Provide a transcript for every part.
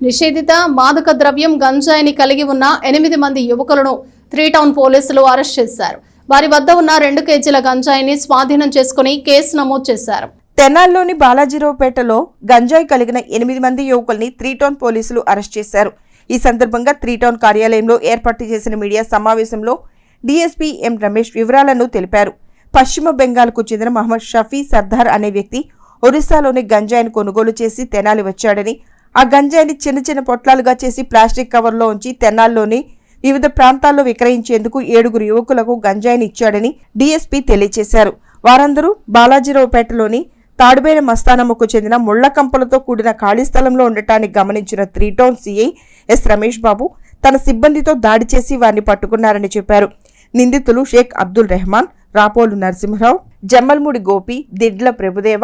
నిషేధిత మాదక ద్రవ్యం గంజాయిని కలిగి ఉన్న 8 మంది యువకులను 3 టౌన్ పోలీసులు అరెస్ట్ చేశారు. వారి వద్ద ఉన్న 2 కేజీల గంజాయిని స్వాధీనం చేసుకుని కేసు నమోదు చేశారు. తెనాలిలోని బాలాజీరావుపేటలో గంజాయి కలిగిన 8 మంది యువకుల్ని 3 టౌన్ పోలీసులు అరెస్ట్ చేశారు. ఈ సందర్భంగా 3 టౌన్ కార్యాలయంలో ఏర్పాటు చేసిన మీడియా సమావేశంలో డీఎస్పీ ఎం రమేష్ వివరాలను తెలిపారు. పశ్చిమ బెంగాల్కు చెందిన మహమ్మద్ షఫీ సర్దార్ అనే వ్యక్తి ఒరిస్సాలోని గంజాయిని కొనుగోలు చేసి తెనాలి వచ్చాడని, ఆ గంజాయిని చిన్న చిన్న పొట్లాలుగా చేసి ప్లాస్టిక్ కవర్లో ఉంచి తెనాల్లోని వివిధ ప్రాంతాల్లో విక్రయించేందుకు 7 యువకులకు గంజాయిని ఇచ్చాడని డీఎస్పీ తెలియజేశారు. వారందరూ బాలాజీరావుపేటలోని తాడుబేల మస్తానమ్మకు చెందిన ముళ్ల కంపలతో కూడిన ఖాళీ స్థలంలో ఉండటాన్ని గమనించిన 3 town CI yes Ramesh Babu తన సిబ్బందితో దాడి చేసి వారిని పట్టుకున్నారని చెప్పారు. నిందితులు షేక్ అబ్దుల్ రెహమాన్, రాపోలు నరసింహరావు, జమ్మల్మూడి గోపి, దిడ్ల ప్రభుదేవ,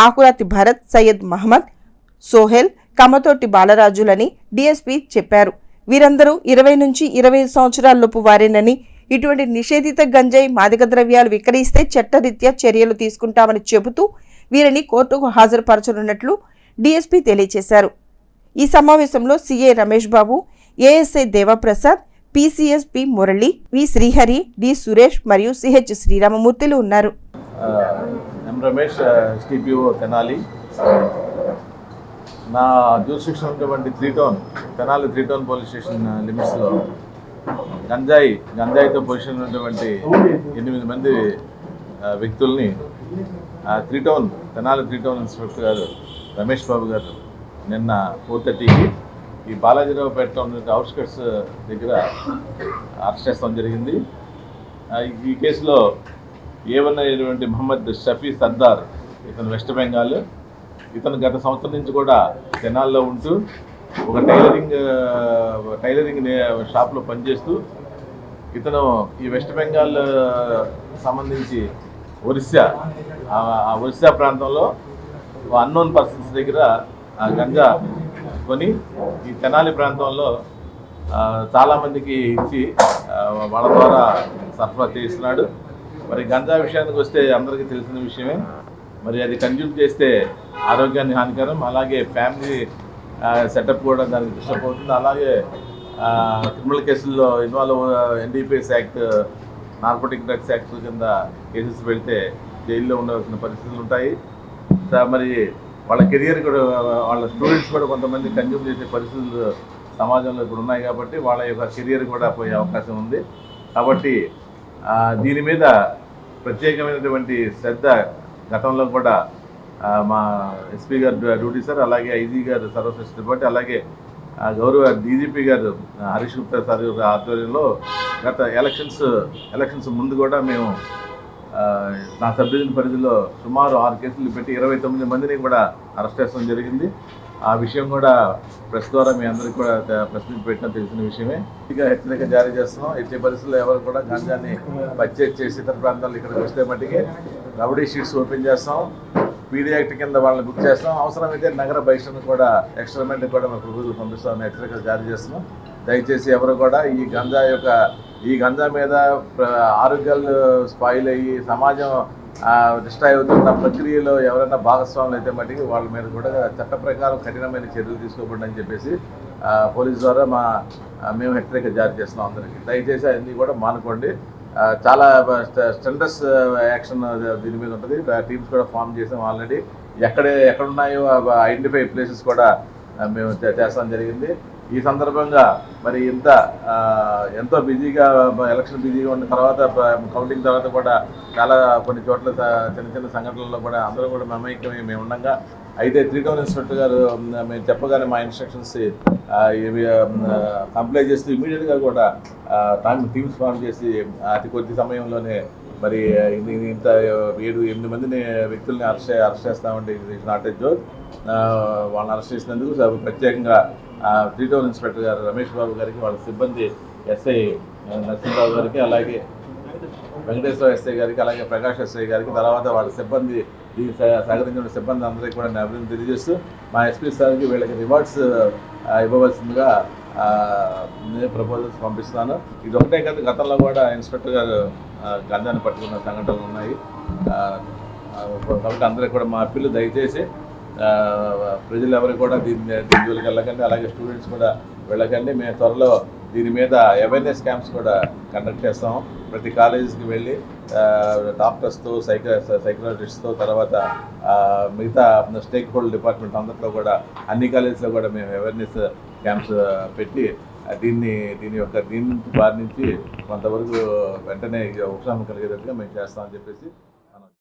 ఆకురాతి భరత్, సయ్యద్ మహమ్మద్, సోహెల్, కమతోటి బాలరాజులని డీఎస్పీ చెప్పారు. వీరందరూ 20 నుంచి 25 సంవత్సరాలలోపు వారేనని, ఇటువంటి నిషేధిత గంజాయి మాదక ద్రవ్యాలు విక్రయిస్తే చట్టరీత్యా చర్యలు తీసుకుంటామని చెబుతూ వీరిని కోర్టుకు హాజరుపరచనున్నట్లు డీఎస్పీ తెలియజేశారు. ఈ సమావేశంలో CI Ramesh Babu, ASI Devaprasad, PCs P Murali, V Srihari, D Suresh మరియు సిహెచ్ శ్రీరామమూర్తిలు ఉన్నారు. రమేష్, ఎస్టీపీఓ తెనాలి. నా జ్యూరిడిక్షన్ ఉన్నటువంటి 3 town Tenali 3 town police station లిమిట్స్లో గంజాయితో పొజిషన్ ఉన్నటువంటి 8 మంది వ్యక్తుల్ని 3 టౌన్ తెనాలి 3 టౌన్ ఇన్స్పెక్టర్ గారు రమేష్ బాబు గారు నిన్న 4:30కి ఈ బాలాజీరావుపేటలో ఉన్న అవుట్స్కట్స్ దగ్గర అరెస్ట్ చేస్తాం జరిగింది. ఈ కేసులో ఏవన్నటువంటి మహమ్మద్ షఫీ సర్దార్, ఇతను వెస్ట్ బెంగాల్. ఇతను గత సంవత్సరం నుంచి కూడా తెనాల్లో ఉంటూ ఒక టైలరింగ్ షాప్లో పనిచేస్తూ ఇతను ఈ వెస్ట్ బెంగాల్ సంబంధించి ఒరిస్సా ప్రాంతంలో అన్నోన్ పర్సన్స్ దగ్గర గంజా కొని ఈ తెనాలి ప్రాంతంలో చాలామందికి ఇచ్చి వాళ్ళ ద్వారా సరఫరా చేస్తున్నాడు. మరి గంజా విషయానికి వస్తే అందరికీ తెలిసిన విషయమే. మరి అది కన్జ్యూమ్ చేస్తే ఆరోగ్యాన్ని హానికరం, అలాగే ఫ్యామిలీ సెటప్ కూడా దానికి డిస్టర్బ్ అవుతుంది. అలాగే క్రిమినల్ కేసుల్లో involve NDPS act, narcotic drugs act కింద కేసెస్ పెడితే జైల్లో ఉండవలసిన పరిస్థితులు ఉంటాయి. మరి వాళ్ళ కెరియర్ కూడా, వాళ్ళ స్టూడెంట్స్ కూడా కొంతమంది కన్జ్యూమ్ చేసే పరిస్థితులు సమాజంలో ఇప్పుడు ఉన్నాయి కాబట్టి వాళ్ళ యొక్క కెరియర్ కూడా పోయే అవకాశం ఉంది. కాబట్టి దీని మీద ప్రత్యేకమైనటువంటి శ్రద్ధ గతంలో కూడా మా ఎస్పీ గారు డ్యూటీ సార్, అలాగే ఐజీ గారు సర్వశ్రేష్ఠ పార్టీ, అలాగే గౌరవ డీజీపీ గారు హరీష్ గుప్తా సార్ ఆధ్వర్యంలో గత ఎలక్షన్స్ ముందు కూడా మేము నా సబ్ డివిజన్ పరిధిలో సుమారు 6 కేసులు పెట్టి 29 మందిని కూడా అరెస్ట్ చేయడం జరిగింది. ఆ విషయం కూడా ప్రెస్ ద్వారా మీ అందరికీ కూడా ప్రెస్ మీట్ పెట్టినా తెలిసిన విషయమే. ఇక హెచ్చరిక జారీ చేస్తున్నాం. ఎట్టి పరిస్థితుల్లో ఎవరు కూడా గంజాన్ని పర్చేజ్ చేసి ఇతర ప్రాంతాల్లో ఇక్కడికి వస్తే మట్టికి రౌడీ షీట్స్ ఓపెన్ చేస్తాం, పీడీ యాక్ట్ కింద వాళ్ళని బుక్ చేస్తాం. అవసరమైతే నగర బహిష్కరణ కూడా ఎక్స్పెరిమెంట్ కూడా మేము ప్రభుత్వం పంపిస్తామని హెచ్చరికలు జారీ చేస్తున్నాం. దయచేసి ఎవరు కూడా ఈ గంజా మీద ఆరోగ్యాలు స్పాయిల్ అయ్యి సమాజం డిస్ట్రాయ్ అవుతున్న ప్రక్రియలో ఎవరైనా భాగస్వాములు అయితే మట్టికి వాళ్ళ మీద కూడా చట్ట ప్రకారం కఠినమైన చర్యలు తీసుకోకూడదు అని చెప్పేసి పోలీసు ద్వారా మేము హెచ్చరిక జారీ చేస్తున్నాం అందరికీ. దయచేసి అన్నీ కూడా మానుకోండి. చాలా స్టెండర్స్ యాక్షన్ దీని మీద ఉంటుంది. టీమ్స్ కూడా ఫామ్ చేసాం ఆల్రెడీ. ఎక్కడున్నాయో ఐడెంటిఫై ప్లేసెస్ కూడా మేము చేస్తాం జరిగింది. ఈ సందర్భంగా మరి ఎంతో బిజీగా ఎలక్షన్ బిజీగా ఉన్న తర్వాత కౌంటింగ్ తర్వాత కూడా చాలా కొన్ని చోట్ల చిన్న సంఘటనల్లో కూడా అందరూ కూడా మమైక్యమై మేము ఉండగా, అయితే 3 టౌన్ ఇన్స్పెక్టర్ గారు మేము చెప్పగానే మా ఇన్స్ట్రక్షన్స్ కంప్లై చేస్తూ ఇమీడియట్గా కూడా టీమ్స్ ఫామ్ చేసి అతి కొద్ది సమయంలోనే మరి ఇంత 7-8 మందిని వ్యక్తుల్ని అరెస్ట్ చేస్తామంటే ఇట్స్ నాట్ ఎ జోక్. వాళ్ళని అరెస్ట్ చేసినందుకు ప్రత్యేకంగా 3 టౌన్ ఇన్స్పెక్టర్ గారు రమేష్ బాబు గారికి, వాళ్ళ సిబ్బంది ఎస్ఐ నరసింహరావు గారికి, అలాగే వెంకటేశ్వర ఎస్ఐ గారికి, అలాగే ప్రకాష్ ఎస్ఐ గారికి, తర్వాత వాళ్ళ సిబ్బంది దీనికి సహకరించిన సిబ్బంది అందరికీ కూడా నేను అభివృద్ధి తెలియజేస్తూ మా ఎస్పీ సార్కి వీళ్ళకి రివార్డ్స్ ఇవ్వవలసిందిగా ప్రపోజల్స్ పంపిస్తున్నాను. ఇది ఒకటే కాదు, గతంలో కూడా ఇన్స్పెక్టర్ గారు గంజాన్ని పట్టుకున్న సంఘటనలు ఉన్నాయి. కాబట్టి అందరికీ కూడా మా అప్పీలు దయచేసి ప్రజలు ఎవరు కూడా దీని జోలికి వెళ్ళకండి, అలాగే స్టూడెంట్స్ కూడా వెళ్ళకండి. మేము త్వరలో దీని మీద అవేర్నెస్ క్యాంప్స్ కూడా కండక్ట్ చేస్తాం. ప్రతి కాలేజీకి వెళ్ళి డాక్టర్స్తో సైకాలజిస్ట్తో తర్వాత మిగతా స్టేక్ హోల్డర్ డిపార్ట్మెంట్ అందరిలో కూడా అన్ని కాలేజీలో కూడా మేము అవేర్నెస్ క్యాంప్స్ పెట్టి దీని బారి నుంచి కొంతవరకు వెంటనే ఉపశమనం కలిగేటట్టుగా మేము చేస్తామని చెప్పేసి